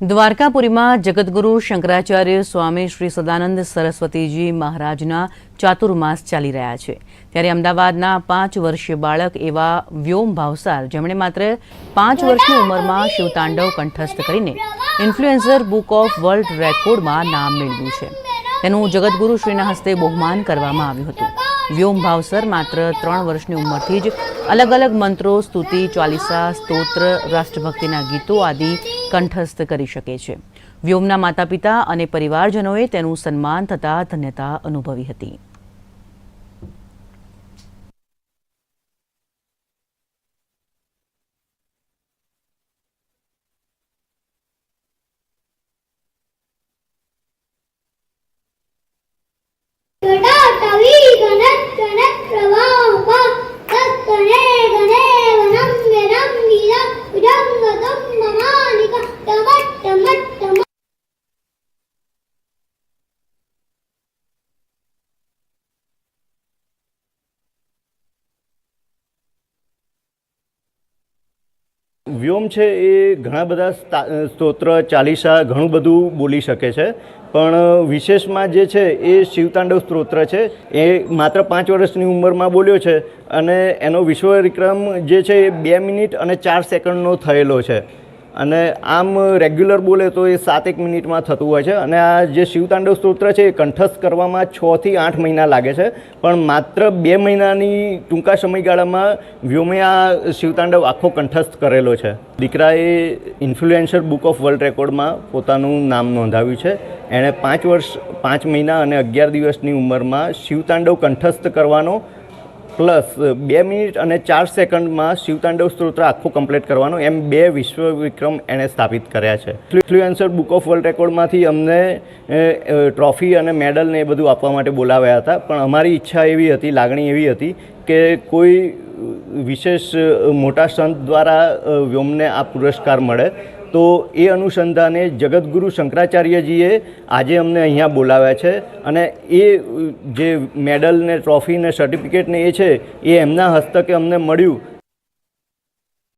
દ્વારકાપુરીમાં જગતગુરુ શંકરાચાર્ય સ્વામી શ્રી સદાનંદ સરસ્વતીજી મહારાજના ચાતુર્માસ ચાલી રહ્યા છે ત્યારે અમદાવાદના 5 વર્ષીય બાળક એવા વ્યોમ ભાવસાર જેમણે માત્ર 5 વર્ષની ઉંમરમાં શિવતાંડવ કંઠસ્થ કરીને ઇન્ફ્લુએન્સર બુક ઓફ વર્લ્ડ રેકોર્ડમાં નામ મેળવ્યું છે તેનું જગતગુરુ શ્રીના હસ્તે બહુમાન કરવામાં આવ્યું હતું। વ્યોમ ભાવસર માત્ર 3 વર્ષની ઉંમરથી જ અલગ અલગ મંત્રો, સ્તુતિ, ચાલીસા, સ્તોત્ર, રાષ્ટ્રભક્તિના ગીતો આદિ કંઠસ્થ કરી શકે છે। વ્યોમના માતા પિતા અને પરિવારજનોએ તેનું સન્માન થતાં ધન્યતા અનુભવી હતી। વ્યોમ છે એ ઘણા બધા સ્તોત્ર, ચાલીસા ઘણું બધું બોલી શકે છે, પણ વિશેષમાં જે છે એ શિવતાંડવ સ્તોત્ર છે એ માત્ર 5 વર્ષની ઉંમરમાં બોલ્યો છે અને એનો વિશ્વ વિક્રમ જે છે એ 2 મિનિટ અને 4 સેકન્ડનો થયેલો છે અને આમ રેગ્યુલર બોલે તો એ 7-1 મિનિટમાં થતું હોય છે અને આ જે શિવતાંડવ સ્તોત્ર છે એ કંઠસ્થ કરવામાં 6 થી 8 મહિના લાગે છે, પણ માત્ર 2 મહિનાની ટૂંકા સમયગાળામાં વ્યોમે આ શિવતાંડવ આખો કંઠસ્થ કરેલો છે। દીકરાએ ઇન્ફ્લુએન્સર બુક ઓફ વર્લ્ડ રેકોર્ડમાં પોતાનું નામ નોંધાવ્યું છે। એણે 5 વર્ષ 5 મહિના અને 11 દિવસની ઉંમરમાં શિવતાંડવ કંઠસ્થ કરવાનો પ્લસ 2 મિનિટ અને 4 સેકન્ડમાં શિવતાંડવ સ્તોત્ર આખું કમ્પ્લીટ કરવાનો એમ 2 વિશ્વ વિક્રમ એણે સ્થાપિત કર્યા છે। ઇન્ફ્લુએન્સર બુક ઓફ વર્લ્ડ રેકોર્ડમાંથી અમને ટ્રોફી અને મેડલ ને એ બધું આપવા માટે બોલાવ્યા હતા, પણ અમારી ઈચ્છા એવી હતી, લાગણી એવી હતી કે કોઈ વિશેષ મોટા સંત દ્વારા વ્યોમને આ પુરસ્કાર મળે, તો એ અનુસંધાને જગતગુરુ શંકરાચાર્યજીએ આજે અમને અહીંયા બોલાવ્યા છે અને એ જે મેડલ ને ટ્રોફી ને સર્ટિફિકેટ ને એ છે એ એમના હસ્તકે અમને મળ્યું